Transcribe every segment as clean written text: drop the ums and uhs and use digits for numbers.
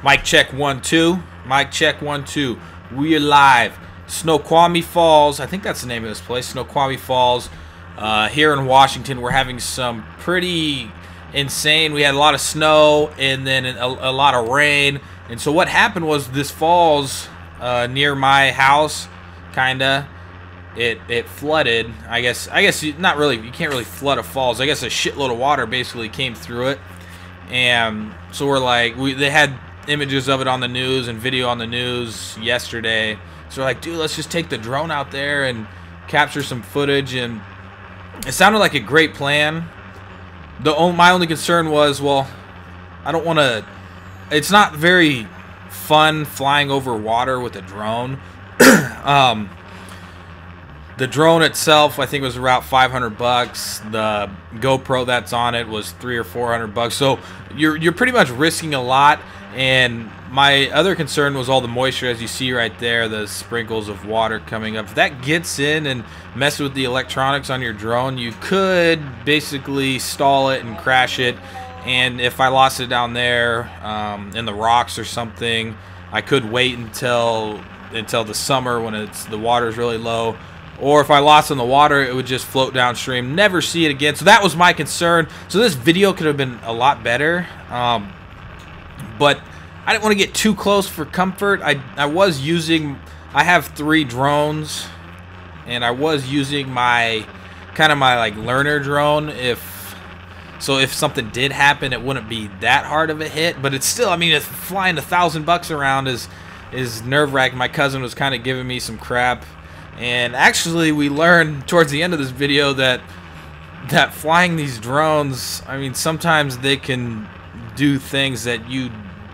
Mic check 1 2. Mic check 1 2. We are live. Snoqualmie Falls. I think that's the name of this place. Snoqualmie Falls. Here in Washington, we're having some pretty insane. We had a lot of snow and then a lot of rain. And so what happened was this falls near my house, kinda. It flooded. I guess not really. You can't really flood a falls. I guess a shitload of water basically came through it. And so we're like, they had images of it on the news and video on the news yesterday. So we're like, dude, let's just take the drone out there and capture some footage. And it sounded like a great plan. My only concern was, well, I don't want to. It's not very fun flying over water with a drone. The drone itself, I think, was around $500. The GoPro that's on it was $300 or $400. So you're pretty much risking a lot. And my other concern was all the moisture, as you see right there, the sprinkles of water coming up. If that gets in and messes with the electronics on your drone, you could basically stall it and crash it. And if I lost it down there in the rocks or something, I could wait until the summer when the water's really low. Or if I lost in the water, it would just float downstream, never see it again. So that was my concern. So this video could have been a lot better. But I didn't want to get too close for comfort. I have 3 drones, and I was using my like learner drone. If something did happen, it wouldn't be that hard of a hit. But it's still, I mean, it's flying $1,000 around is nerve-wracking. My cousin was kind of giving me some crap. And actually, we learned towards the end of this video that flying these drones, I mean, sometimes they can do things that you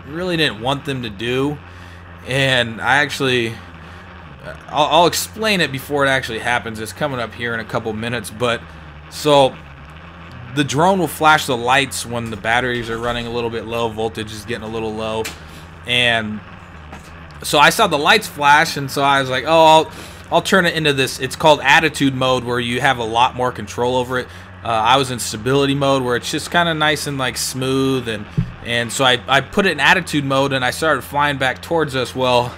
really didn't want them to do. And I'll explain it before it actually happens. It's coming up here in a couple minutes. But so the drone will flash the lights when the batteries are running a little bit low, voltage is getting a little low. And so I saw the lights flash, and so I was like, oh, I'll turn it into this. It's called attitude mode, where you have a lot more control over it. I was in stability mode, where it's just kind of nice and like smooth, and so I put it in attitude mode, and I started flying back towards us. Well,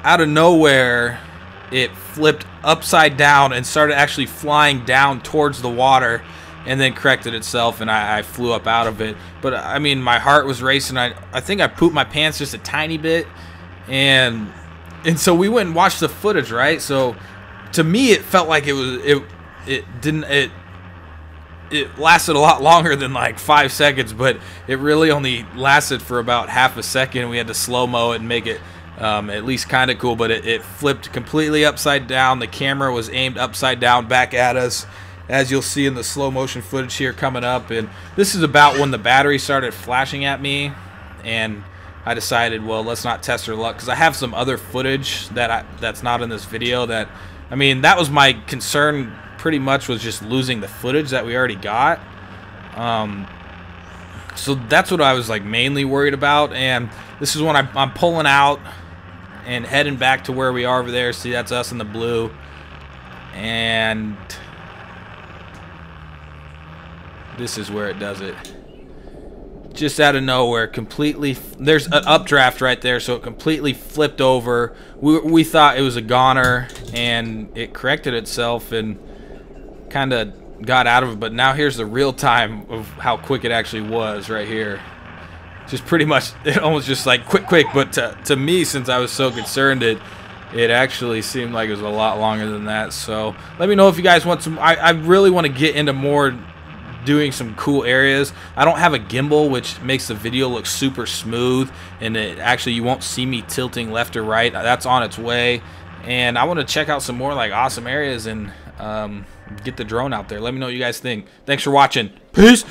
out of nowhere, it flipped upside down and started actually flying down towards the water, and then corrected itself, and I flew up out of it. But I mean, my heart was racing. I think I pooped my pants just a tiny bit, and so we went and watched the footage, right? So to me, it felt like it lasted a lot longer than like 5 seconds, but it really only lasted for about half a second. We had to slow-mo it and make it at least kind of cool, but it flipped completely upside down. The camera was aimed upside down back at us, as you'll see in the slow-motion footage here coming up. And this is about when the battery started flashing at me, and I decided, well, let's not test our luck, because I have some other footage that's not in this video. That, I mean, that was my concern pretty much, was just losing the footage that we already got. So that's what I was like mainly worried about. And this is when I'm pulling out and heading back to where we are over there. See, that's us in the blue. And this is where it does it. Just out of nowhere, completely. There's an updraft right there, so it completely flipped over. We thought it was a goner, and it corrected itself and kind of got out of it. But now here's the real time of how quick it actually was right here. Just pretty much, it almost just like quick. But to me, since I was so concerned, it actually seemed like it was a lot longer than that. So let me know if you guys want some. I really want to get into more doing some cool areas. I don't have a gimbal, which makes the video look super smooth, and you won't see me tilting left or right. That's on its way. And I want to check out some more like awesome areas and get the drone out there. Let me know what you guys think. Thanks for watching. Peace.